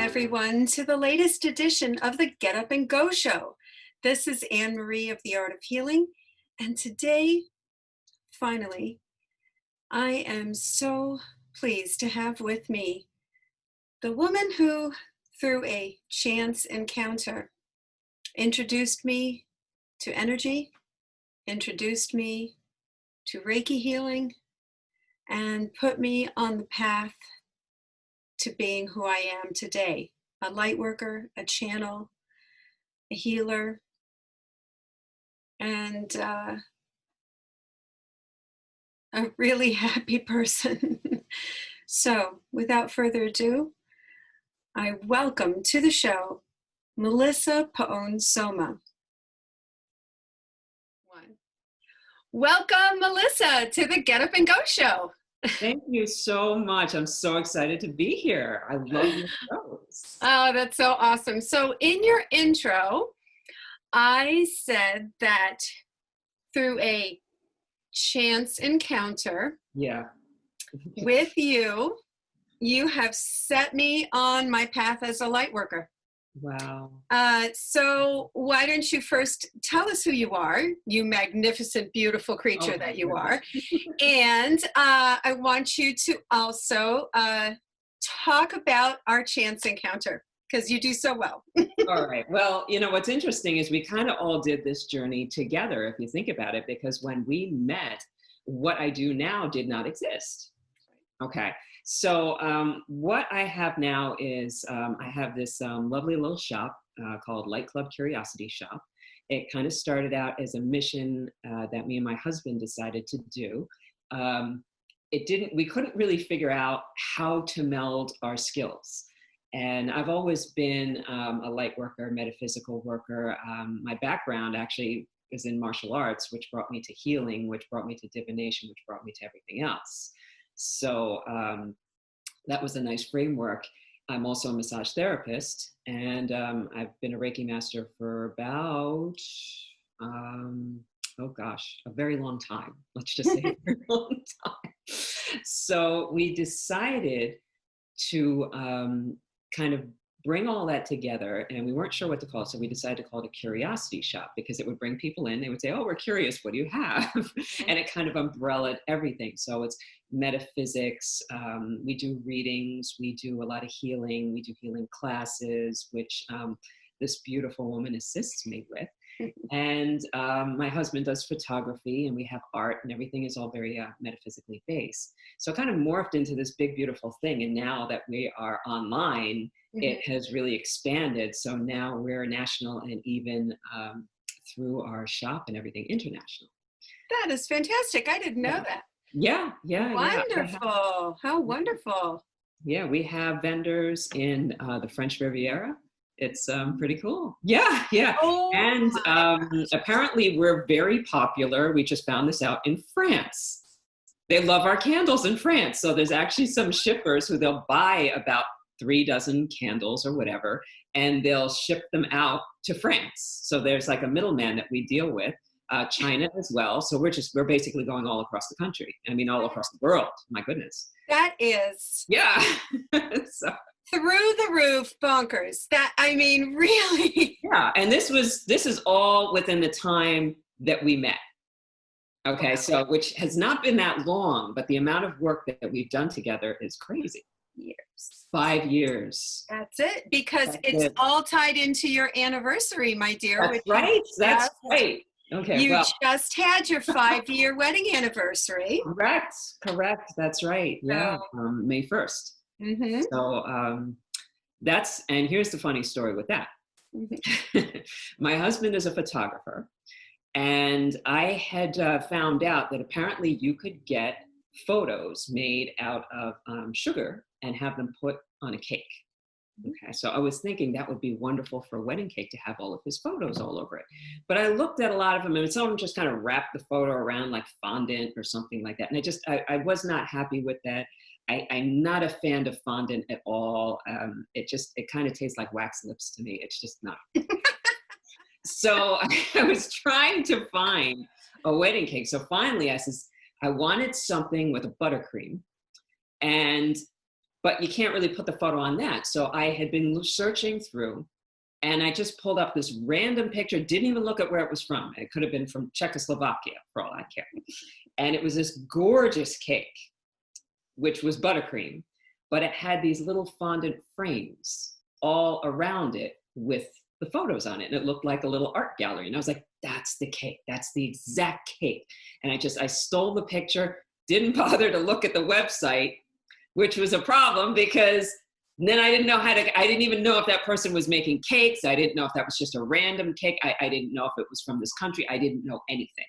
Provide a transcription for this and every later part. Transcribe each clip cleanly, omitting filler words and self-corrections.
everyone, to the latest edition of the Get Up and Go Show. This is Anne Marie of the Art of Healing, and today, finally, I am so pleased to have with me the woman who, through a chance encounter, introduced me to energy, introduced me to Reiki healing, and put me on the path to being who I am today, a light worker, a channel, a healer, and a really happy person. So without further ado, I welcome to the show, Melissa Paone-Somma. Welcome, Melissa, to the Get Up and Go Show. Thank you so much. I'm so excited to be here. I love your shows. Oh, that's so awesome. So in your intro, I said that through a chance encounter with you, you have set me on my path as a light worker. Wow. So why don't you first tell us who you are, you magnificent, beautiful creature that you are. And I want you to also talk about our chance encounter, because you do so well. All right. Well, you know, what's interesting is we kind of all did this journey together, if you think about it, because when we met, what I do now did not exist. Okay. So what I have now is I have this lovely little shop called Light Club Curiosity Shop. It kind of started out as a mission that me and my husband decided to do. We couldn't really figure out how to meld our skills. And I've always been a light worker, metaphysical worker. My background actually is in martial arts, which brought me to healing, which brought me to divination, which brought me to everything else. So that was a nice framework. I'm also a massage therapist, and I've been a Reiki master for about, a very long time. Let's just say a very long time. So we decided to kind of bring all that together, and we weren't sure what to call it. So we decided to call it a curiosity shop, because it would bring people in. They would say, oh, we're curious. What do you have? And it kind of umbrellaed everything. So it's metaphysics. We do readings. We do a lot of healing. We do healing classes, which this beautiful woman assists me with. And my husband does photography, and we have art, and everything is all very metaphysically based. So it kind of morphed into this big, beautiful thing. And now that we are online, it has really expanded. So now we're national, and even through our shop and everything, international. That is fantastic. I didn't know that. Yeah. Wonderful. How wonderful. Yeah, we have vendors in the French Riviera. It's pretty cool. Yeah. Oh, and apparently we're very popular. We just found this out in France. They love our candles in France. So there's actually some shippers who they'll buy about 3 dozen candles or whatever, and they'll ship them out to France. So there's like a middleman that we deal with, China as well. So we're basically going all across the country. I mean, all across the world. My goodness. That is. Yeah. So. Through the roof bonkers. That, I mean, really. Yeah, and this is all within the time that we met. Okay, so which has not been that long, but the amount of work that we've done together is crazy. Years. 5 years. That's it, because it's all tied into your anniversary, my dear. That's right. That's right. Okay. You just had your 5-year wedding anniversary. Correct. That's right. Yeah, May 1st. So and here's the funny story with that. My husband is a photographer, and I had found out that apparently you could get photos made out of sugar and have them put on a cake. Okay, so I was thinking that would be wonderful for a wedding cake to have all of his photos all over it. But I looked at a lot of them, and some of them just kind of wrapped the photo around like fondant or something like that. And I was not happy with that. I'm not a fan of fondant at all. It kind of tastes like wax lips to me. It's just not. So I was trying to find a wedding cake. So finally I wanted something with a buttercream, but you can't really put the photo on that. So I had been searching through, and I just pulled up this random picture, didn't even look at where it was from. It could have been from Czechoslovakia, for all I care. And it was this gorgeous cake, which was buttercream, but it had these little fondant frames all around it with the photos on it. And it looked like a little art gallery. And I was like, that's the cake. That's the exact cake. And I stole the picture, didn't bother to look at the website, which was a problem because then I didn't even know if that person was making cakes. I didn't know if that was just a random cake. I didn't know if it was from this country. I didn't know anything.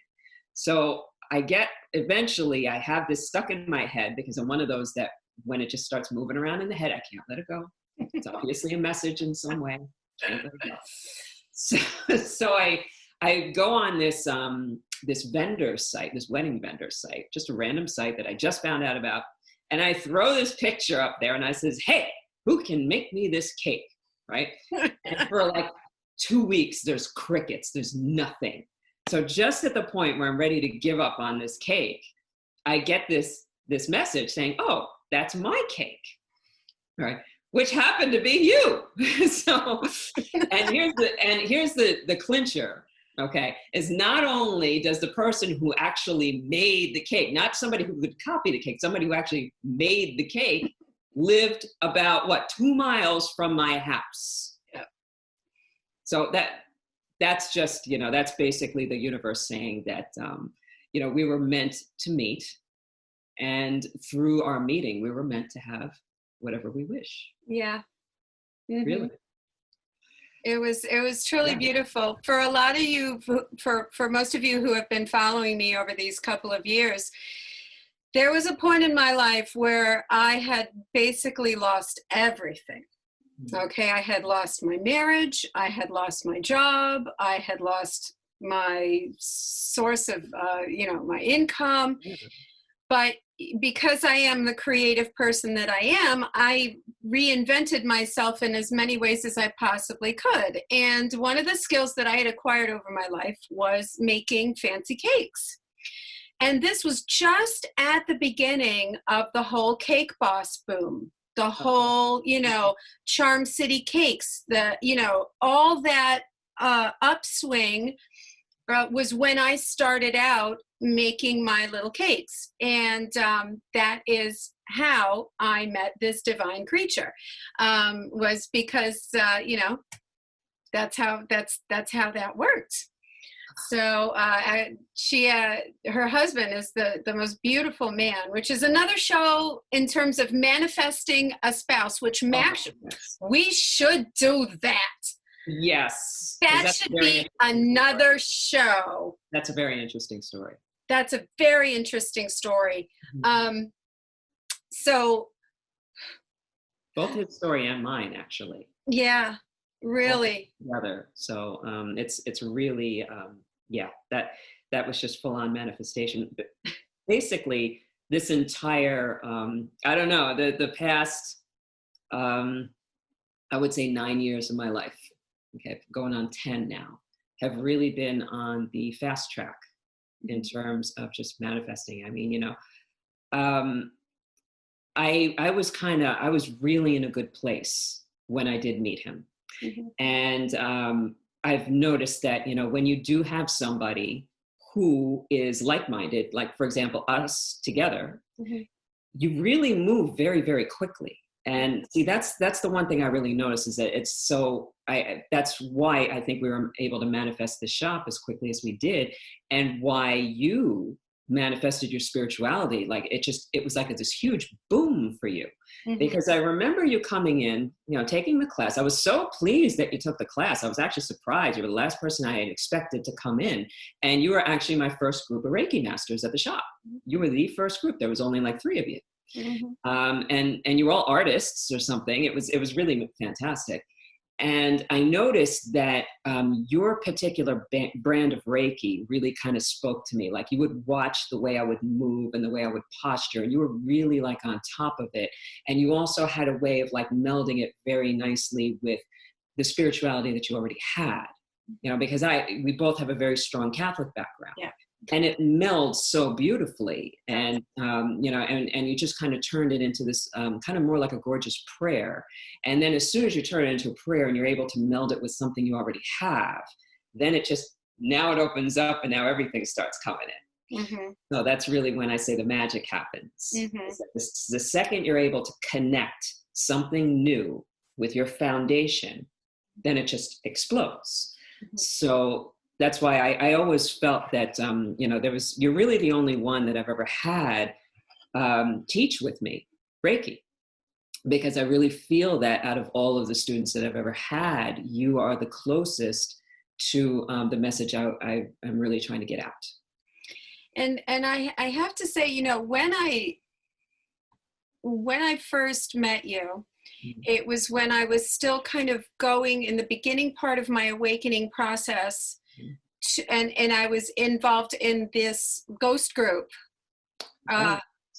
So eventually I have this stuck in my head because I'm one of those that when it just starts moving around in the head, I can't let it go. It's obviously a message in some way. Can't let it go. So I go on this vendor site, this wedding vendor site, just a random site that I just found out about. And I throw this picture up there and I says, hey, who can make me this cake, right? And for like 2 weeks, there's crickets, there's nothing. So just at the point where I'm ready to give up on this cake, I get this message saying, oh, that's my cake, right? Which happened to be you. So, and here's the clincher, okay, is not only does the person who actually made the cake, not somebody who could copy the cake, somebody who actually made the cake lived about 2 miles from my house. Yeah. So that's just, that's basically the universe saying that, we were meant to meet, and through our meeting, we were meant to have whatever we wish. Yeah. Mm-hmm. Really. It was truly beautiful. For a lot of you, for most of you who have been following me over these couple of years, there was a point in my life where I had basically lost everything. Okay, I had lost my marriage, I had lost my job, I had lost my source of, my income. But because I am the creative person that I am, I reinvented myself in as many ways as I possibly could. And one of the skills that I had acquired over my life was making fancy cakes. And this was just at the beginning of the whole Cake Boss boom, the whole, Charm City Cakes, all that upswing was when I started out making my little cakes. And that is how I met this divine creature, was because, that's how that worked. So her husband is the most beautiful man, which is another show in terms of manifesting a spouse, which we should do that. Yes. That should be another show. That's a very interesting story. That's a very interesting story. So both his story and mine, actually. Yeah, really. Together. So it's really that was just full on manifestation. But basically, this entire I don't know, the past I would say 9 years of my life, okay, going on 10 now, have really been on the fast track in terms of just manifesting. I mean, I was really in a good place when I did meet him. Mm-hmm. And I've noticed that, when you do have somebody who is like-minded, like, for example, us together, mm-hmm. you really move very, very quickly. And see, that's the one thing I really noticed, is that that's why I think we were able to manifest the shop as quickly as we did, and why you manifested your spirituality. Like it was like this huge boom for you. Mm-hmm. Because I remember you coming in, taking the class. I was so pleased that you took the class. I was actually surprised. You were the last person I had expected to come in. And you were actually my first group of Reiki masters at the shop. You were the first group. There was only like 3 of you. Mm-hmm. And you were all artists or something. It was really fantastic. And I noticed that your particular brand of Reiki really kind of spoke to me. Like, you would watch the way I would move and the way I would posture, and you were really like on top of it. And you also had a way of like melding it very nicely with the spirituality that you already had, because we both have a very strong Catholic background. Yeah. and it melds so beautifully. And and you just kind of turned it into this kind of more like a gorgeous prayer. And then as soon as you turn it into a prayer and you're able to meld it with something you already have, then now it opens up, and now everything starts coming in. Mm-hmm. So that's really when I say the magic happens. Mm-hmm. The second you're able to connect something new with your foundation, then it just explodes. Mm-hmm. So that's why I always felt that, you're really the only one that I've ever had teach with me Reiki, because I really feel that out of all of the students that I've ever had, you are the closest to the message I'm really trying to get out. And I have to say, when I first met you, it was when I was still kind of going in the beginning part of my awakening process, and I was involved in this ghost group.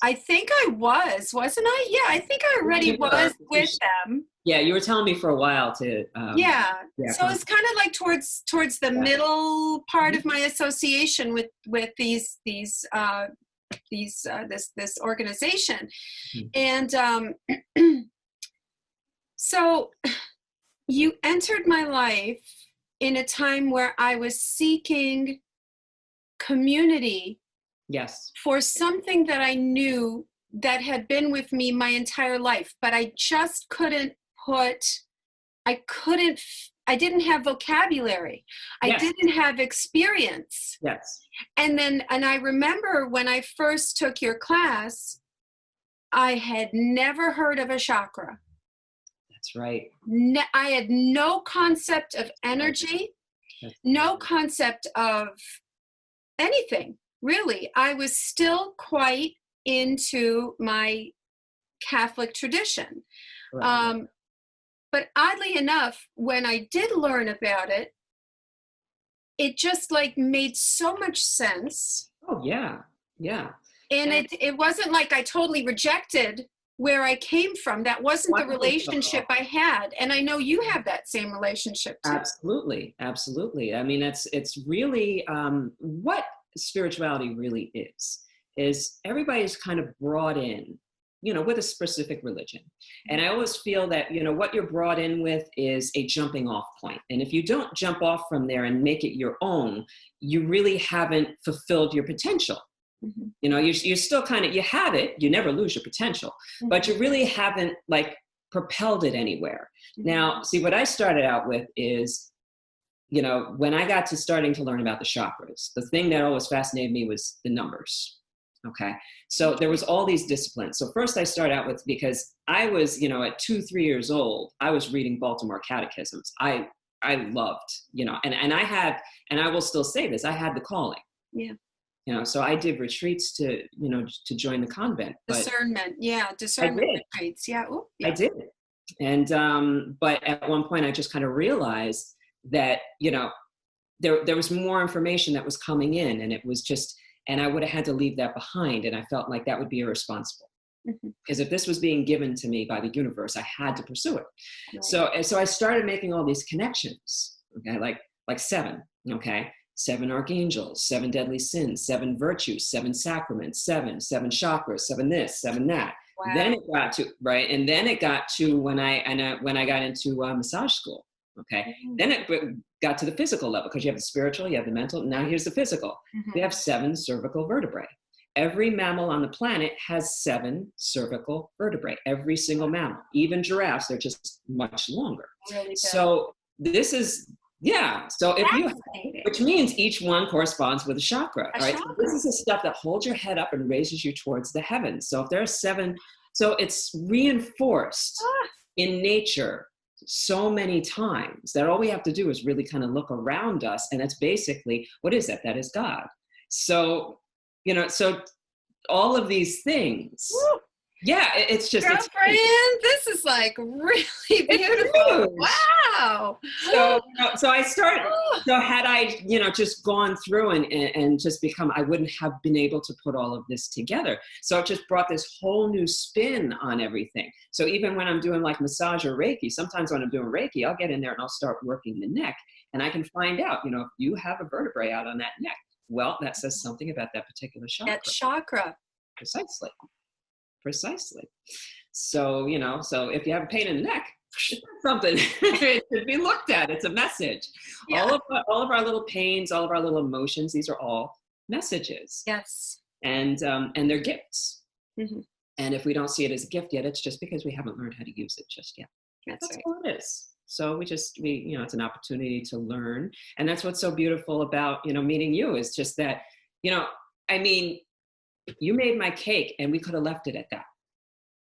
I think I wasn't I? Yeah, I think I already was with them. Yeah, you were telling me for a while to. Yeah. So it's kind of like towards the middle part of my association with this organization, and so you entered my life in a time where I was seeking community. Yes. For something that I knew that had been with me my entire life, but I just I didn't have vocabulary. Yes. I didn't have experience. Yes. And I remember when I first took your class, I had never heard of a chakra. That's right. I had no concept of energy, no concept of anything. Really, I was still quite into my Catholic tradition. Right. But oddly enough, when I did learn about it, it just like made so much sense. Oh, yeah. Yeah. And it wasn't like I totally rejected where I came from. That wasn't the relationship I had. And I know you have that same relationship too. Absolutely. Absolutely. I mean, it's really what spirituality really is everybody's kind of brought in, with a specific religion. And I always feel that, what you're brought in with is a jumping off point. And if you don't jump off from there and make it your own, you really haven't fulfilled your potential. Mm-hmm. You're still you have it, you never lose your potential, mm-hmm. but you really haven't propelled it anywhere. Mm-hmm. Now, see, what I started out with is, when I got to starting to learn about the chakras, the thing that always fascinated me was the numbers. Okay. So there was all these disciplines. So first I started out with, because I was, at 2-3 years old, I was reading Baltimore catechisms. I loved, and I will still say this, I had the calling. Yeah. So I did retreats to join the convent. Discernment. Discernment retreats. Yeah. Ooh, yeah. I did. And, but at one point I just kind of realized that, there was more information that was coming in, and it was just, and I would have had to leave that behind. And I felt like that would be irresponsible. Mm-hmm. Because if this was being given to me by the universe, I had to pursue it. Right. So I started making all these connections, okay, like 7, okay, 7 archangels, 7 deadly sins, 7 virtues, 7 sacraments, 7 chakras, 7 this, 7 that. Wow. Then it got to, right, and then it got to when I got into massage school. Okay. Mm-hmm. Then it got to the physical level, because you have the spiritual, you have the mental. Now here's the physical. Mm-hmm. We have 7 cervical vertebrae. Every mammal on the planet has 7 cervical vertebrae. Every single mammal, even giraffes, they're just much longer. Really. So this is, yeah. So if you, which means each one corresponds with a chakra, right? So this is the stuff that holds your head up and raises you towards the heavens. So if there are 7, so it's reinforced in nature so many times that all we have to do is really kind of look around us, and that's basically, what is that? That is God. So, so all of these things. Woo. Yeah, it's just, girlfriend, this is like really beautiful. Wow. So I started, so had I, just gone through and just become, I wouldn't have been able to put all of this together. So it just brought this whole new spin on everything. So even when I'm doing like massage or Reiki, sometimes when I'm doing Reiki, I'll get in there and I'll start working the neck, and I can find out, if you have a vertebrae out on that neck, Well, that says something about that particular That chakra. chakra. Precisely. Precisely. So, so if you have a pain in the neck, it's something it should be looked at. It's a message. Yeah. All of our little pains, all of our little emotions, these are all messages. Yes. And they're gifts. Mm-hmm. And if we don't see it as a gift yet, it's just because we haven't learned how to use it just yet. That's right. all it is. So it's an opportunity to learn. And that's what's so beautiful about, meeting you, is just that, I mean, you made my cake and we could have left it at that.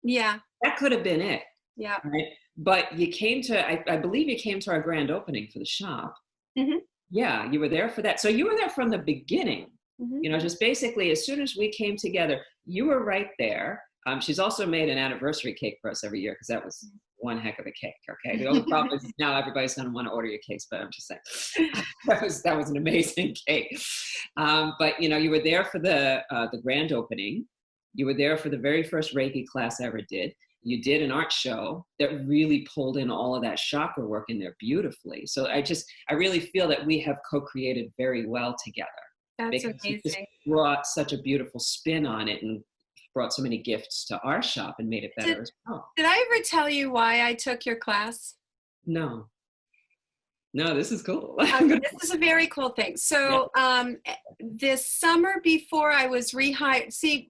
Yeah. That could have been it. Yeah. Right. But you came to, I believe you came to our grand opening for the shop. Mm-hmm. Yeah. You were there for that. So you were there from the beginning, Mm-hmm. just basically as soon as we came together, you were right there. She's also made an anniversary cake for us every year, because that was one heck of a cake. Okay. The only problem is now everybody's going to want to order your cakes, but I'm just saying that was an amazing cake. But you were there for the grand opening. You were there for the very first Reiki class I ever did. You did an art show that really pulled in all of that chakra work in there beautifully. So I really feel that we have co-created very well together. That's because you just amazing. brought such a beautiful spin on it and brought so many gifts to our shop and made it better as well. Did I ever tell you why I took your class? No, this is cool. This is a very cool thing. So this summer before I was rehired, see,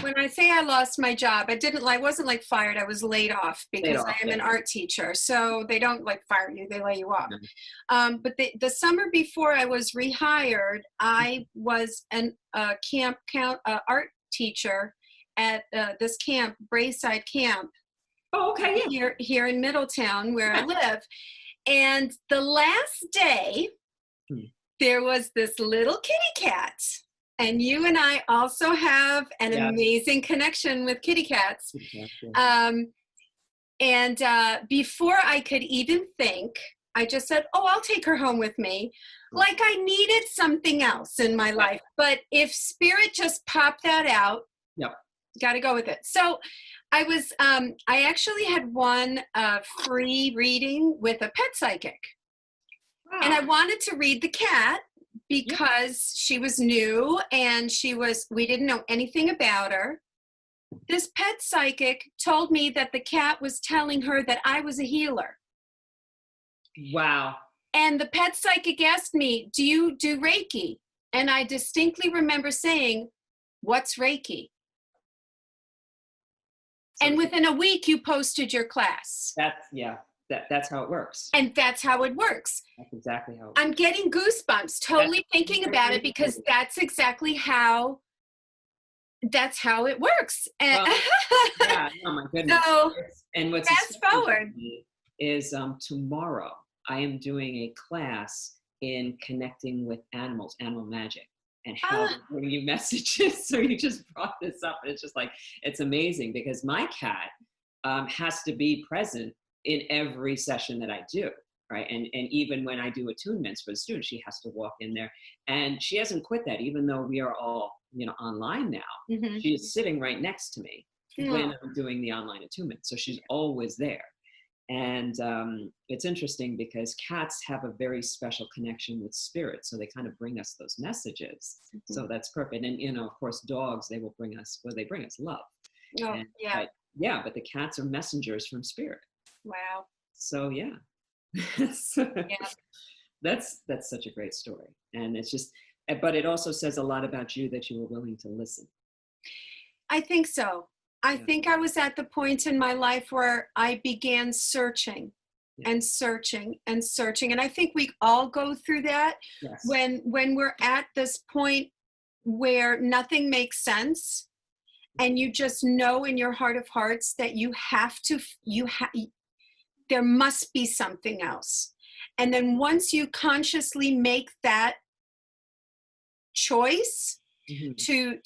when I say I lost my job, I wasn't like fired. I was laid off because I am an art teacher. So they don't like fire you, they lay you off. But the summer before I was rehired, I was an art teacher at this camp, Brayside Camp. Oh, okay, yeah. Here in Middletown, where I live. And the last day, there was this little kitty cat. And you and I also have an amazing connection with kitty cats. And before I could even think, I just said, oh, I'll take her home with me. Like I needed something else in my life. But if spirit just popped that out, got to go with it. So I actually had one free reading with a pet psychic. Wow. And I wanted to read the cat because she was new and we didn't know anything about her. This pet psychic told me that the cat was telling her that I was a healer. Wow. And the pet psychic asked me, do you do Reiki? And I distinctly remember saying, what's Reiki? And within a week, you posted your class. That's how it works. And that's how it works. That's exactly how it works. I'm getting goosebumps totally thinking about it, because that's exactly how it works. And well, oh my goodness. So and what's fast forward is tomorrow I am doing a class in connecting with animals, animal magic. And how they bring you messages. So you just brought this up. And it's just like, it's amazing, because my cat has to be present in every session that I do, right? And even when I do attunements for the students, she has to walk in there. And she hasn't quit that, even though we are all, online now. Mm-hmm. She is sitting right next to me when I'm doing the online attunement. So she's always there. And it's interesting because cats have a very special connection with spirit. So they kind of bring us those messages. Mm-hmm. So that's perfect. And, of course, dogs, they bring us love. Oh, yeah. But the cats are messengers from spirit. Wow. So, yeah. That's such a great story. And it's just, but it also says a lot about you that you were willing to listen. I think so. I think I was at the point in my life where I began searching and searching and searching. And I think we all go through that when we're at this point where nothing makes sense, and you just know in your heart of hearts that there must be something else. And then once you consciously make that choice, mm-hmm. to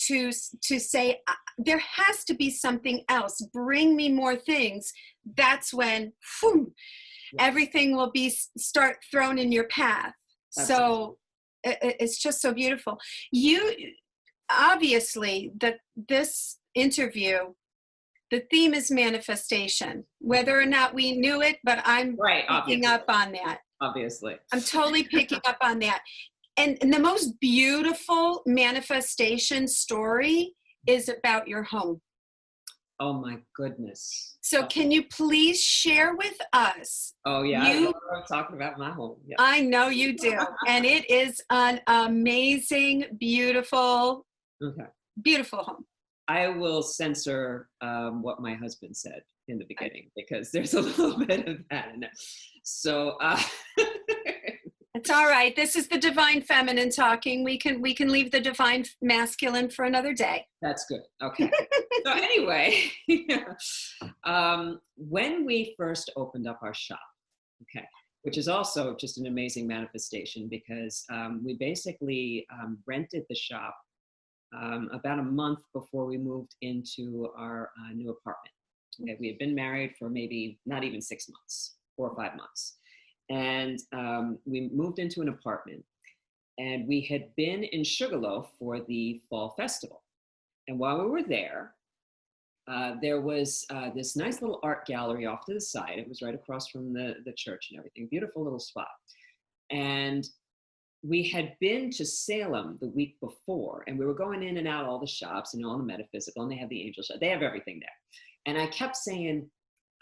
say there has to be something else, bring me more things, that's when everything will start thrown in your path. Absolutely. So it's just so beautiful. You obviously, this interview, the theme is manifestation, whether or not we knew it, but I'm picking up on that. Obviously, I'm totally picking up on that. and the most beautiful manifestation story is about your home. Oh my goodness. So can you please share with us? Oh yeah, I love talking about my home. Yeah. I know you do. And it is an amazing, beautiful, Okay. beautiful home. I will censor what my husband said in the beginning because there's a little bit of that in it. So It's all right. This is the divine feminine talking. We can leave the divine masculine for another day. that's good. Okay. So anyway, when we first opened up our shop, okay, which is also just an amazing manifestation because we basically rented the shop about a month before we moved into our new apartment. Okay, we had been married for maybe not even 6 months, 4 or 5 months. And we moved into an apartment and we had been in Sugarloaf for the fall festival. And while we were there was this nice little art gallery off to the side. It was right across from the church and everything. Beautiful little spot. And we had been to Salem the week before, and we were going in and out all the shops and all the metaphysical, and they have the angel shop. They have everything there. And I kept saying,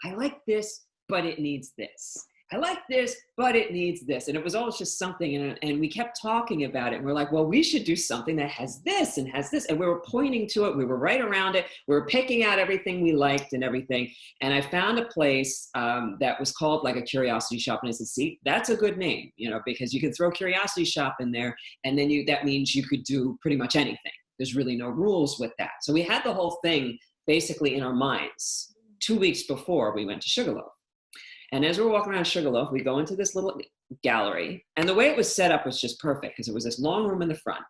I like this, but it needs this. I like this, but it needs this. And it was always just something. And we kept talking about it. And we're like, well, we should do something that has this and has this. And we were pointing to it. We were right around it. We were picking out everything we liked and everything. And I found a place that was called like a curiosity shop. And I said, see, that's a good name, because you can throw curiosity shop in there. And then that means you could do pretty much anything. There's really no rules with that. So we had the whole thing basically in our minds 2 weeks before we went to Sugarloaf. And as we're walking around Sugarloaf, we go into this little gallery. And the way it was set up was just perfect because it was this long room in the front.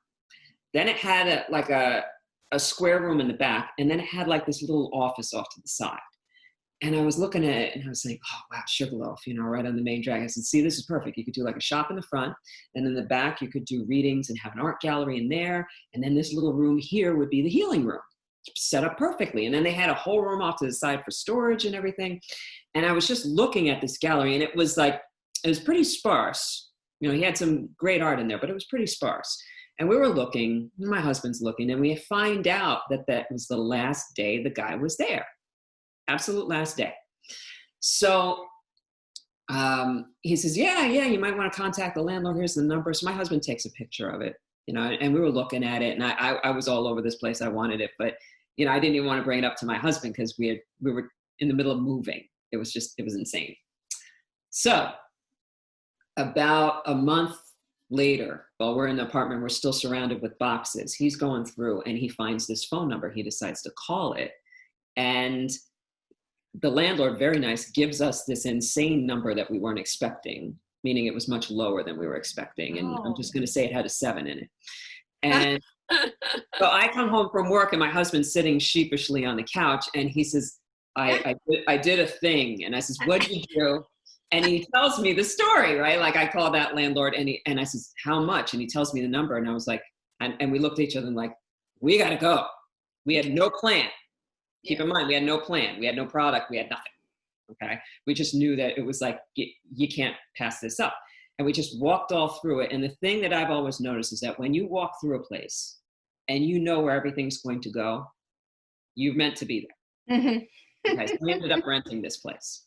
Then it had a square room in the back. And then it had like this little office off to the side. And I was looking at it and I was like, oh, wow, Sugarloaf, right on the main drag. I said, see, this is perfect. You could do like a shop in the front. And in the back, you could do readings and have an art gallery in there. And then this little room here would be the healing room, set up perfectly. And then they had a whole room off to the side for storage and everything. And I was just looking at this gallery and it was pretty sparse. He had some great art in there, but it was pretty sparse. And we were looking, my husband's looking, and we find out that was the last day the guy was there. Absolute last day. So he says, yeah, you might want to contact the landlord. Here's the number. So my husband takes a picture of it, and we were looking at it and I was all over this place. I wanted it, but I didn't even want to bring it up to my husband because we were in the middle of moving. It was insane. So about a month later, while we're in the apartment, we're still surrounded with boxes. He's going through and he finds this phone number. He decides to call it. And the landlord, very nice, gives us this insane number that we weren't expecting, meaning it was much lower than we were expecting. And I'm just going to say it had a 7 in it. And so I come home from work and my husband's sitting sheepishly on the couch and he says, I did a thing. And I says, what did you do? And he tells me the story, right? Like I called that landlord and I says, how much? And he tells me the number. And I was like, and we looked at each other and like, we got to go. We had no plan. Keep in mind, we had no plan. We had no product. We had nothing. Okay. We just knew that it was like, you can't pass this up. And we just walked all through it. And the thing that I've always noticed is that when you walk through a place and you know where everything's going to go, you've meant to be there. Mm-hmm. Okay, so we ended up renting this place.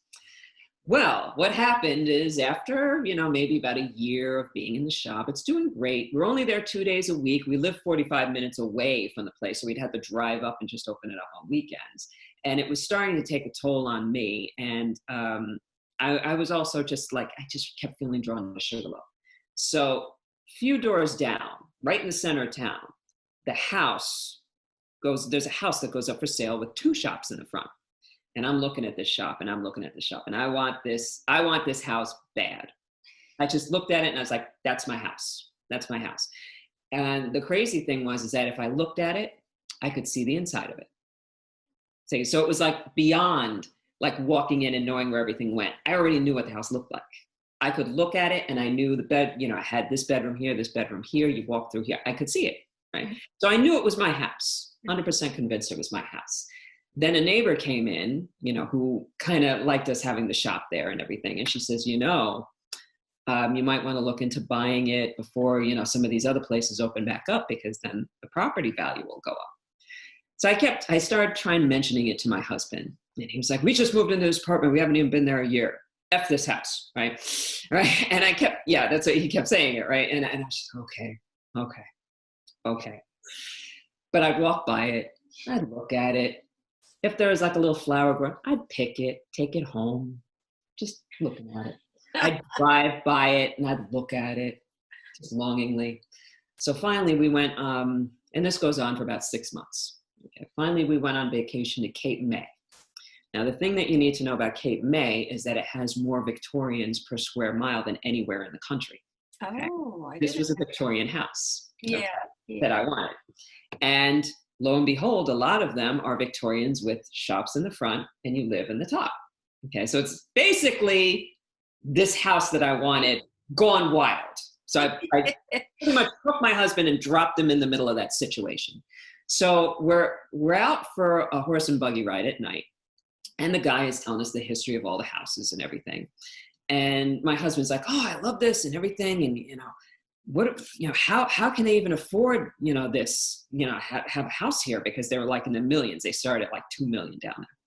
Well, what happened is after, maybe about a year of being in the shop, it's doing great. We're only there 2 days a week. We live 45 minutes away from the place, so we'd have to drive up and just open it up on weekends. And it was starting to take a toll on me. And I was also just like, I just kept feeling drawn to Sugarloaf. So a few doors down, right in the center of town, there's a house that goes up for sale with 2 shops in the front. And I'm looking at this shop and I'm looking at the shop and I want this house bad. I just looked at it and I was like, that's my house. That's my house. And the crazy thing is that if I looked at it, I could see the inside of it. So it was like beyond like walking in and knowing where everything went. I already knew what the house looked like. I could look at it and I knew the bed, I had this bedroom here, you walk through here. I could see it, right? So I knew it was my house, 100% convinced it was my house. Then a neighbor came in, who kind of liked us having the shop there and everything. And she says, You might want to look into buying it before, some of these other places open back up, because then the property value will go up. So I started trying mentioning it to my husband, and he was like, we just moved into this apartment. We haven't even been there a year. F this house, right? Right. And that's what he kept saying it, right? And I was just, okay. But I'd walk by it, I'd look at it. If there was like a little flower growing, I'd pick it, take it home, just looking at it. I'd drive by it and I'd look at it just longingly. So finally we went, and this goes on for about 6 months. Okay. Finally, we went on vacation to Cape May. Now, the thing that you need to know about Cape May is that it has more Victorians per square mile than anywhere in the country. Okay? Oh, This was a Victorian house, yeah, okay, yeah. that I wanted. And lo and behold, a lot of them are Victorians with shops in the front, and you live in the top. Okay, so it's basically this house that I wanted gone wild. So I pretty much took my husband and dropped him in the middle of that situation. So we're out for a horse and buggy ride at night, and the guy is telling us the history of all the houses and everything. And my husband's like, "Oh, I love this and everything, and how can they even afford this have a house here, because they were like in the millions. They started at like 2 million down there."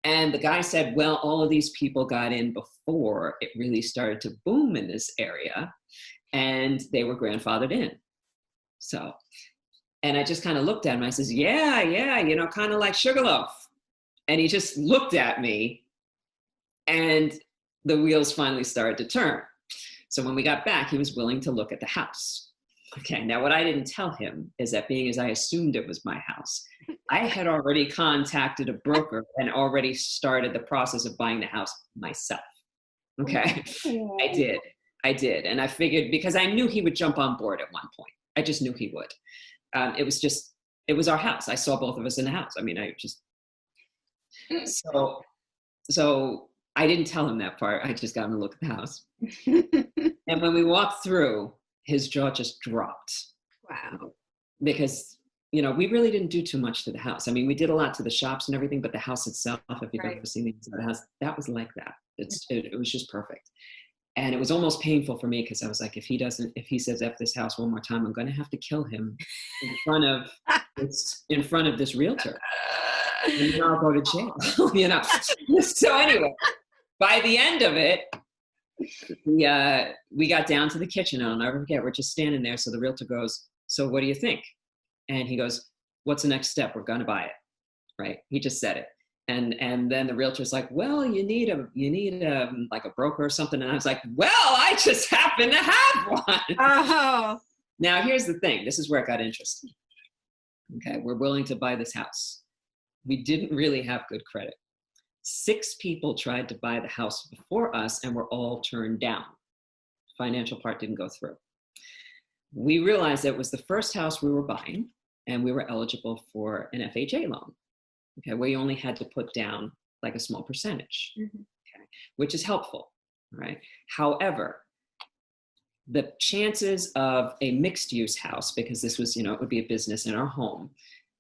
And the guy said, well, all of these people got in before it really started to boom in this area, and they were grandfathered in. So, and I just kind of looked at him. I says, yeah, kind of like Sugarloaf. And he just looked at me, and the wheels finally started to turn. So when we got back, he was willing to look at the house. Okay, now what I didn't tell him is that, being as I assumed it was my house, I had already contacted a broker and already started the process of buying the house myself. Okay, I did. And I figured, because I knew he would jump on board at one point. I just knew he would. It was our house. I saw both of us in the house. I mean, so I didn't tell him that part. I just got him to look at the house. And when we walked through, his jaw just dropped. Wow. Because, we really didn't do too much to the house. I mean, we did a lot to the shops and everything, but the house itself, if you've ever seen the inside of the house, that was like that. It was just perfect. And it was almost painful for me, because I was like, if he says F this house one more time, I'm going to have to kill him in front of this realtor. And then I'll go to jail, So anyway, by the end of it, we got down to the kitchen, and I'll never forget, we're just standing there. So the realtor goes, so what do you think? And he goes, what's the next step? We're going to buy it. Right. He just said it. And then the realtor's like, well, you need like a broker or something. And I was like, well, I just happen to have one. Oh. Now, here's the thing. This is where it got interesting. Okay. We're willing to buy this house. We didn't really have good credit. 6 people tried to buy the house before us, and were all turned down. Financial part didn't go through. We realized that it was the first house we were buying, and we were eligible for an FHA loan, okay, where you only had to put down like a small percentage, okay, which is helpful, right? However, the chances of a mixed use house, because this was, it would be a business in our home,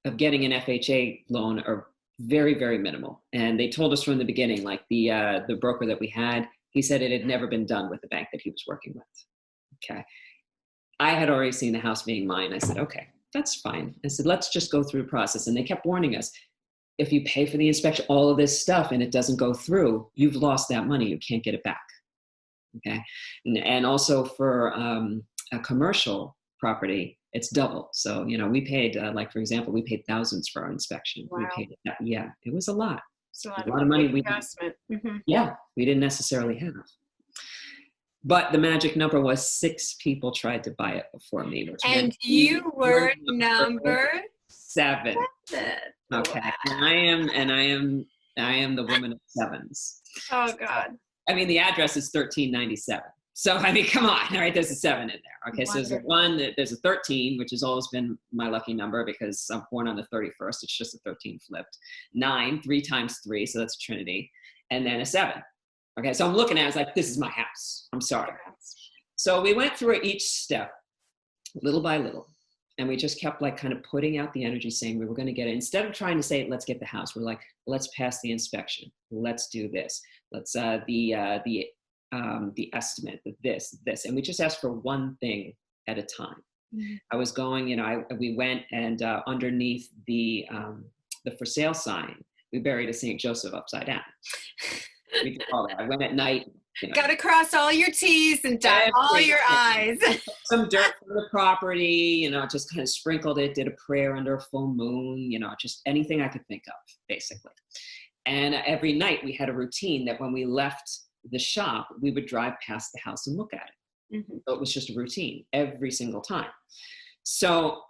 of getting an FHA loan are very, very minimal. And they told us from the beginning, like the broker that we had, he said it had never been done with the bank that he was working with. Okay. I had already seen the house being mine. I said, okay, that's fine. I said, let's just go through the process. And they kept warning us, if you pay for the inspection, all of this stuff, and it doesn't go through, you've lost that money. You can't get it back. Okay. And also for a commercial property, it's double. So, we paid, like, for example, we paid thousands for our inspection. Wow. We paid, it was a lot. It's a lot of money. Investment. We didn't necessarily have. But the magic number was 6 people tried to buy it before me. And you were number 7. Okay. Wow. And I am the woman of 7s. Oh God. I mean, the address is 1397. So, I mean, come on, all right, there's a 7 in there. Okay, so there's a 1, there's a 13, which has always been my lucky number, because I'm born on the 31st. It's just a 13 flipped. 9, 3 times 3, so that's Trinity. And then a 7. Okay, so I'm looking at it, I was like, this is my house. I'm sorry. So we went through each step, little by little. And we just kept like kind of putting out the energy, saying we were going to get it. Instead of trying to say, let's get the house, we're like, let's pass the inspection. Let's do this. Let's, the the estimate, this, and we just asked for one thing at a time. I was going, we went and underneath the for sale sign, we buried a St. Joseph upside down. We did all that. I went at night. Got to cross all your T's and dot all your I's. Some dirt from the property, just kind of sprinkled it, did a prayer under a full moon, just anything I could think of, basically. And every night we had a routine that when we left the shop, we would drive past the house and look at it. Mm-hmm. So it was just a routine every single time. So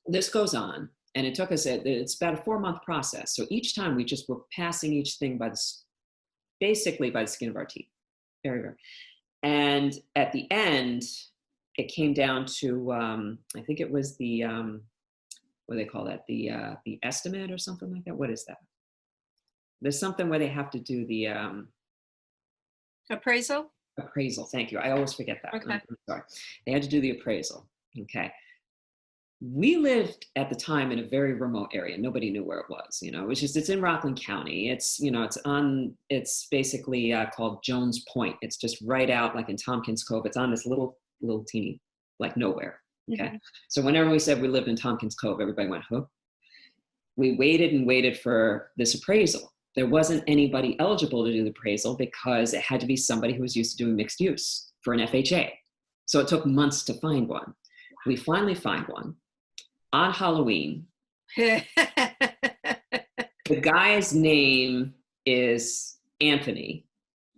this goes on, and it took us, it's about a 4-month process. So each time we just were passing each thing basically by the skin of our teeth. Very, very. And at the end, it came down to, I think it was the, what do they call that? The estimate or something like that. What is that? There's something where they have to do the appraisal. Appraisal. Thank you. I always forget that. Okay. I'm sorry. They had to do the appraisal. Okay. We lived at the time in a very remote area. Nobody knew where it was. It's in Rockland County. It's basically called Jones Point. It's just right out like in Tompkins Cove. It's on this little teeny, like nowhere. Okay. Mm-hmm. So whenever we said we lived in Tompkins Cove, everybody went, huh? We waited and waited for this appraisal. There wasn't anybody eligible to do the appraisal because it had to be somebody who was used to doing mixed use for an FHA. So it took months to find one. We finally find one. On Halloween, the guy's name is Anthony,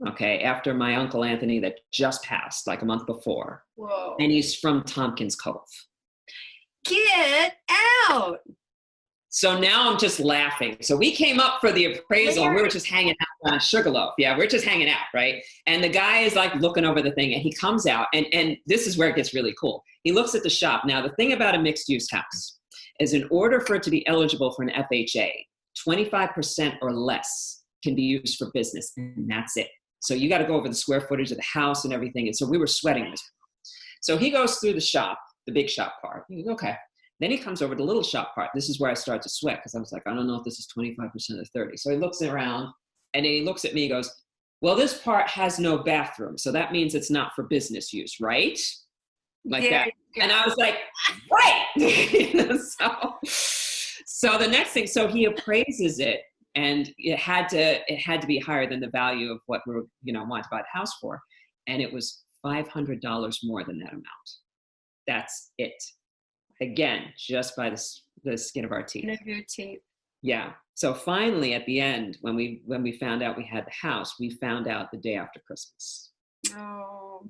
okay, after my uncle Anthony that just passed like a month before. Whoa. And he's from Tompkins Cove. Get out. So now I'm just laughing. So we came up for the appraisal. And we were just hanging out on Sugarloaf. Yeah, we're just hanging out, right? And the guy is like looking over the thing, and he comes out, and this is where it gets really cool. He looks at the shop. Now, the thing about a mixed-use house is in order for it to be eligible for an FHA, 25% or less can be used for business, and that's it. So you got to go over the square footage of the house and everything. And so we were sweating this. So he goes through the shop, the big shop part. He goes, okay. Then he comes over to the little shop part. This is where I start to sweat because I was like, I don't know if this is 25% or 30. So he looks around and then he looks at me and goes, well, this part has no bathroom. So that means it's not for business use, right? Like that. And I was like, right. So the next thing, so he appraises it, and it had to be higher than the value of what we were, wanted to buy the house for. And it was $500 more than that amount. That's it. Again, just by the skin of our teeth. Skin of your teeth. Yeah. So finally, at the end, when we found out we had the house, we found out the day after Christmas. Oh.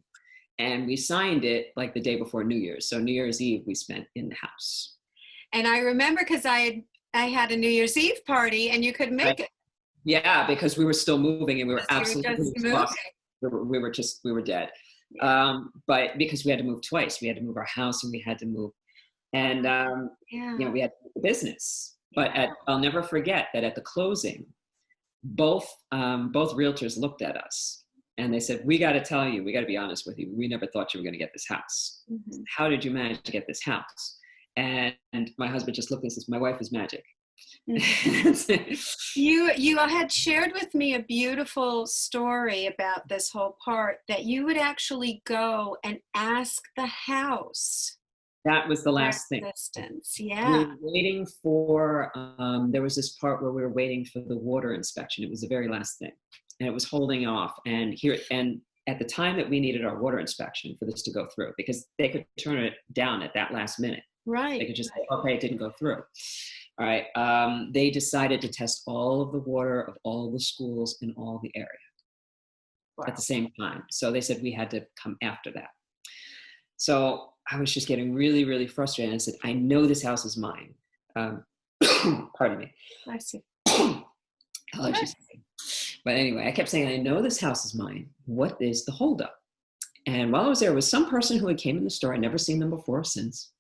And we signed it like the day before New Year's. So New Year's Eve we spent in the house. And I remember because I had a New Year's Eve party, and you couldn't make it. Yeah, because we were still moving, and we were absolutely exhausted. We were dead. Yeah. But because we had to move twice, we had to move our house, and we had to move. And, we had the business, but I'll never forget that at the closing, both realtors looked at us and they said, we got to tell you, we got to be honest with you. We never thought you were going to get this house. Mm-hmm. How did you manage to get this house? And my husband just looked and says, my wife is magic. Mm-hmm. You had shared with me a beautiful story about this whole part, that you would actually go and ask the house. That was the last thing. Yeah. We were waiting for, there was this part where we were waiting for the water inspection. It was the very last thing. And it was holding off. And at the time that we needed our water inspection for this to go through, because they could turn it down at that last minute. Right. They could just say, okay, it didn't go through. All right. They decided to test all of the water of all the schools in all the area at the same time. So they said we had to come after that. So I was just getting really, really frustrated. I said, I know this house is mine. Pardon me. I see. Allergies. But anyway, I kept saying, I know this house is mine. What is the holdup? And while I was there was some person who had came in the store. I'd never seen them before or since,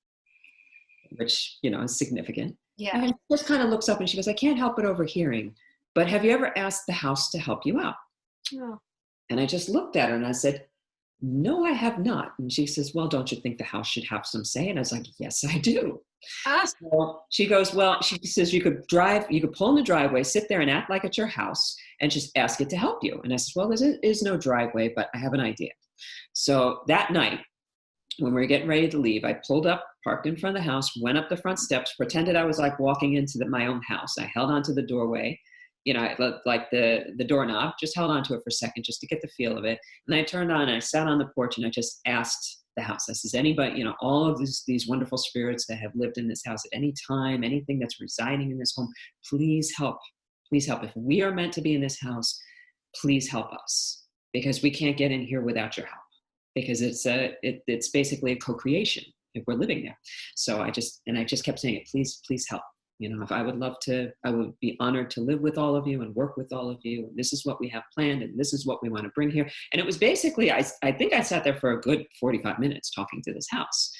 which, is significant. Yeah. And she just kind of looks up and she goes, I can't help but overhearing, but have you ever asked the house to help you out? Oh. And I just looked at her and I said, no, I have not. And she says, well, don't you think the house should have some say? And I was like, yes, I do. Ah, So she goes, well, she says you could pull in the driveway, sit there and act like it's your house and just ask it to help you. And I said, well, there is no driveway, but I have an idea. So that night, when we were getting ready to leave, I pulled up, parked in front of the house, went up the front steps, pretended I was like walking into my own house. I held onto the doorway, like the doorknob, just held onto it for a second just to get the feel of it. And I turned on and I sat on the porch and I just asked the house. I says, anybody, all of these wonderful spirits that have lived in this house at any time, anything that's residing in this home, please help. Please help. If we are meant to be in this house, please help us, because we can't get in here without your help, because it's basically a co-creation if we're living there. So I just kept saying it, please help. If I would be honored to live with all of you and work with all of you. And this is what we have planned, and this is what we want to bring here. And it was basically, I think I sat there for a good 45 minutes talking to this house.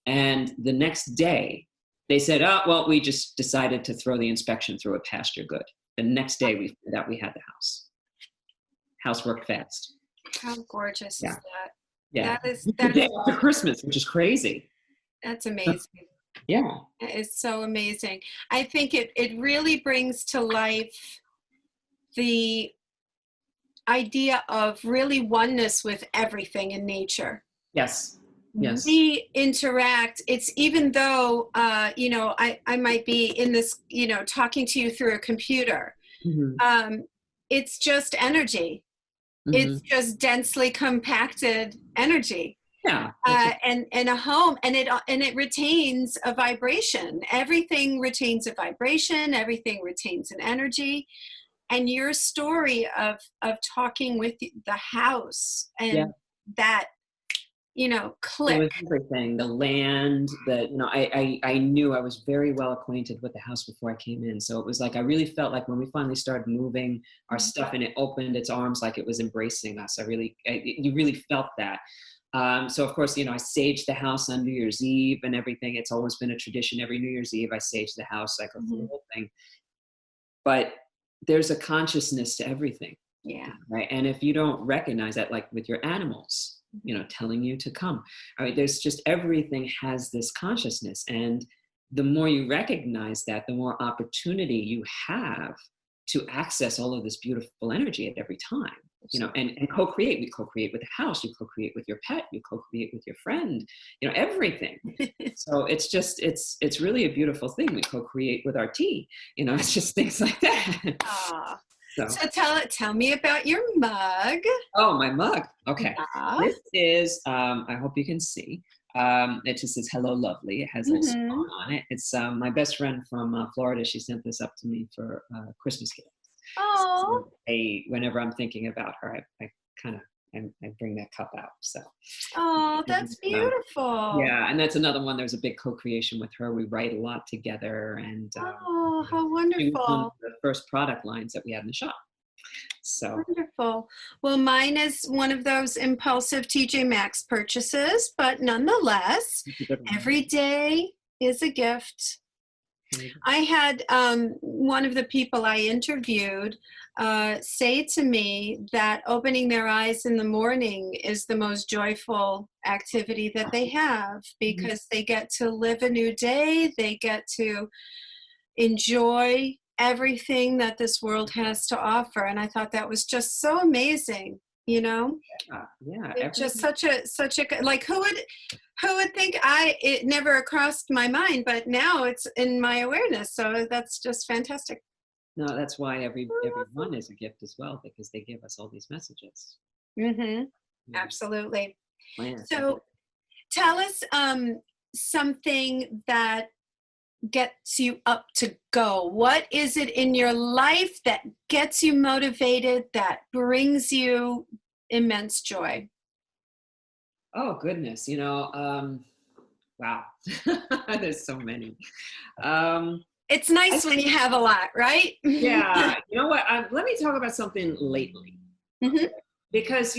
And the next day they said, oh, well, we just decided to throw the inspection through a pasture good. The next day we found out we had the house. House worked fast. how gorgeous Yeah. is that? Yeah. That The day is after Christmas, which is crazy. that's amazing. Yeah. It's so amazing. I think it really brings to life the idea of really oneness with everything in nature. Yes. Yes. We interact. It's even though, I might be in this, talking to you through a computer. Mm-hmm. It's just energy. Mm-hmm. It's just densely compacted energy. Yeah. And a home, and it retains a vibration. Everything retains a vibration. Everything retains an energy. And your story of talking with the house and that, It was click. everything. The land, I knew I was very well acquainted with the house before I came in. So it was like, I really felt like when we finally started moving our stuff and it opened its arms like it was embracing us. You really felt that. So of course, I saged the house on New Year's Eve and everything. It's always been a tradition. Every New Year's Eve, I sage the house. I go through the whole thing. But there's a consciousness to everything. Yeah. Right. And if you don't recognize that, like with your animals, telling you to come, all right, there's just, everything has this consciousness. And the more you recognize that, the more opportunity you have to access all of this beautiful energy at every time, and co-create. We co-create with the house, you co-create with your pet, you co-create with your friend, everything. So it's really a beautiful thing. We co-create with our tea, it's just things like that. So tell me about your mug. Oh, my mug. Okay. Yeah. This is, I hope you can see. It just says "Hello, lovely." It has a song on it. It's my best friend from Florida. She sent this up to me for Christmas gift. Oh. So whenever I'm thinking about her, I bring that cup out. So. Oh, that's beautiful. Yeah, and that's another one. There's a big co-creation with her. We write a lot together, and oh, how wonderful! She was one of the first product lines that we had in the shop. So wonderful. Well, mine is one of those impulsive TJ Maxx purchases, but nonetheless, every day is a gift. I had one of the people I interviewed say to me that opening their eyes in the morning is the most joyful activity that they have, because they get to live a new day. They get to enjoy everything that this world has to offer. And I thought that was just so amazing, Yeah. It's just such a like, who would think? It never crossed my mind, but now it's in my awareness. So that's just fantastic. No, that's why everyone is a gift as well, because they give us all these messages. Absolutely. Plans. So tell us something that gets you up to go. What is it in your life that gets you motivated, that brings you immense joy? Oh, goodness. Wow. There's so many. It's nice when you have a lot, right? Yeah. You know what? Let me talk about something lately. Because,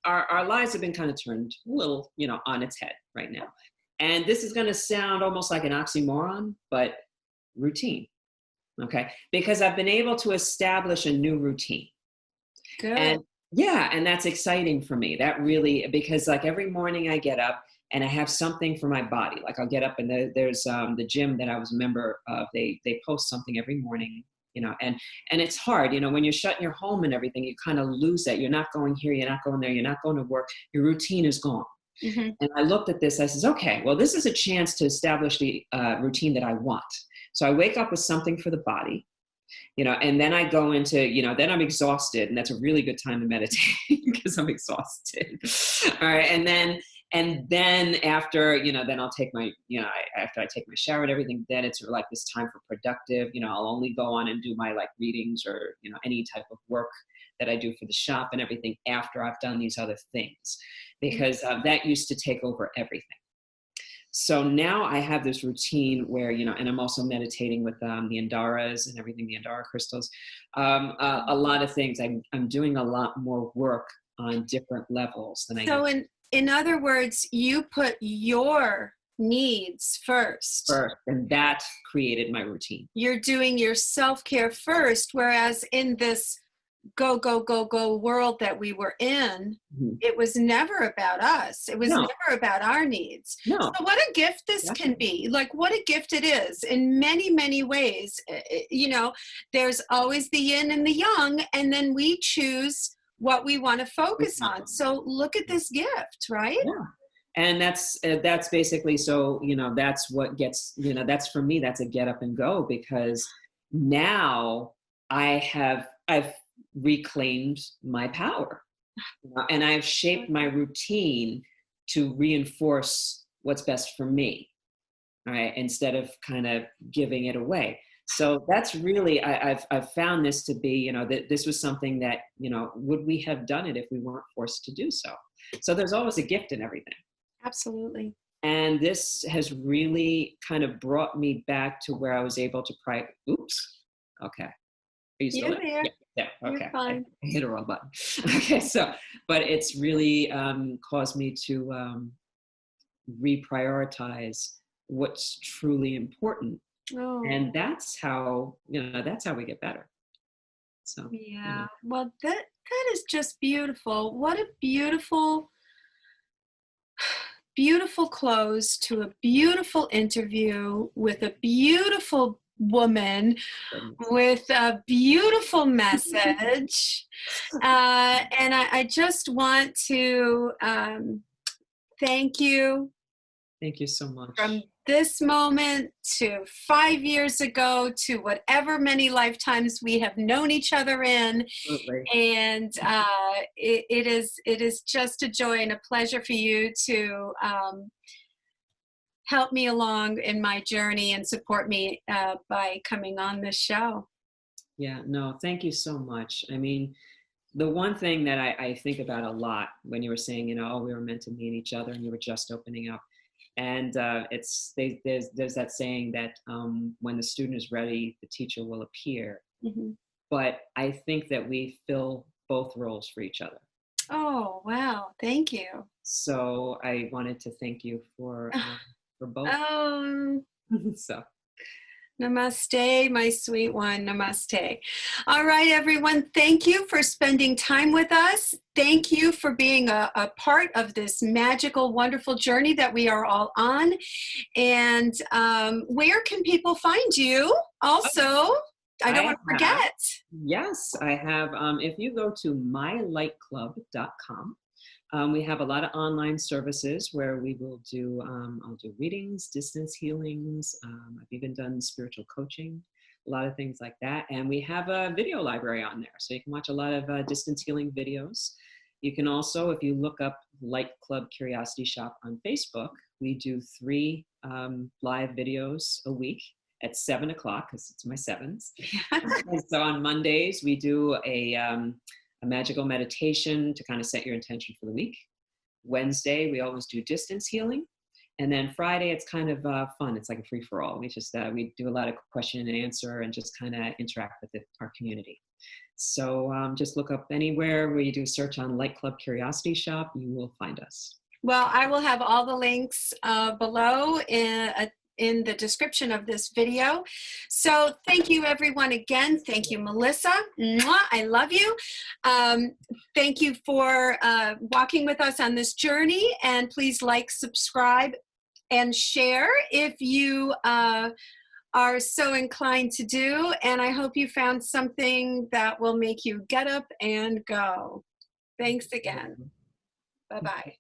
our lives have been kind of turned a little, on its head right now. And this is going to sound almost like an oxymoron, but routine. Okay. Because I've been able to establish a new routine. Good. And that's exciting for me. That really, because like every morning I get up and I have something for my body. Like I'll get up and there's the gym that I was a member of. They post something every morning, and it's hard, when you're shut in your home and everything, you kind of lose that. You're not going here, you're not going there, you're not going to work. Your routine is gone. Mm-hmm. And I looked at this, I says, okay, well, this is a chance to establish the routine that I want. So I wake up with something for the body, and then I go into, then I'm exhausted, and that's a really good time to meditate because I'm exhausted. All right. And then after, then I'll take my, after I take my shower and everything, then it's like this time for productive, I'll only go on and do my like readings or, any type of work that I do for the shop and everything after I've done these other things, because that used to take over everything. So now I have this routine where, and I'm also meditating with the Andaras and everything, the Andara crystals, a lot of things. I'm doing a lot more work on different levels than I So used in other words, you put your needs first. and that created my routine. You're doing your self-care first, whereas in this go, go, go, go world that we were in, it was never about us. It was never about our needs. No. So what a gift this can be. Like, what a gift it is in many, many ways. There's always the yin and the yang, and then we choose what we want to focus on. So look at this gift, right? Yeah. And that's basically, so, that's what gets, that's for me, that's a get up and go, because now I've reclaimed my power, and I've shaped my routine to reinforce what's best for me, all right, instead of kind of giving it away. So that's really, I've found this to be, that this was something that, would we have done it if we weren't forced to do so? So there's always a gift in everything. Absolutely. And this has really kind of brought me back to where I was able to oops. Okay. Are you still there? Yeah. Okay. You're fine. I hit a wrong button. Okay. So, but it's really caused me to reprioritize what's truly important. Oh. And that's how we get better. So, yeah. Well, that is just beautiful. What a beautiful close to a beautiful interview with a beautiful woman with a beautiful message. And I just want to thank you. Thank you so much. From this moment to 5 years ago to whatever many lifetimes we have known each other in. Absolutely. And it is just a joy and a pleasure for you to help me along in my journey and support me by coming on this show. Yeah, no, thank you so much. I mean, the one thing that I think about a lot when you were saying, we were meant to meet each other and you were just opening up. And there's that saying that when the student is ready, the teacher will appear. Mm-hmm. But I think that we fill both roles for each other. Oh, wow. Thank you. So I wanted to thank you for both. So. Namaste, my sweet one. Namaste. All right, everyone. Thank you for spending time with us. Thank you for being a part of this magical, wonderful journey that we are all on. And where can people find you? Also, I don't want to forget. Yes, I have. If you go to mylightclub.com, we have a lot of online services where we will do, I'll do readings, distance healings. I've even done spiritual coaching, a lot of things like that. And we have a video library on there. So you can watch a lot of distance healing videos. You can also, if you look up Light Club Curiosity Shop on Facebook, we do 3 live videos a week at 7 o'clock, because it's my 7s. And so on Mondays, we do a magical meditation to kind of set your intention for the week. Wednesday, we always do distance healing. And then Friday, it's kind of fun. It's like a free-for-all. We just, we do a lot of question and answer and just kind of interact with our community. So just look up anywhere where you do a search on Light Club Curiosity Shop, you will find us. Well, I will have all the links below in the description of this video. So thank you everyone again. Thank you, Melissa. Mwah, I love you. Thank you for walking with us on this journey, and please like, subscribe, and share if you are so inclined to do. And I hope you found something that will make you get up and go. Thanks again. Bye-bye.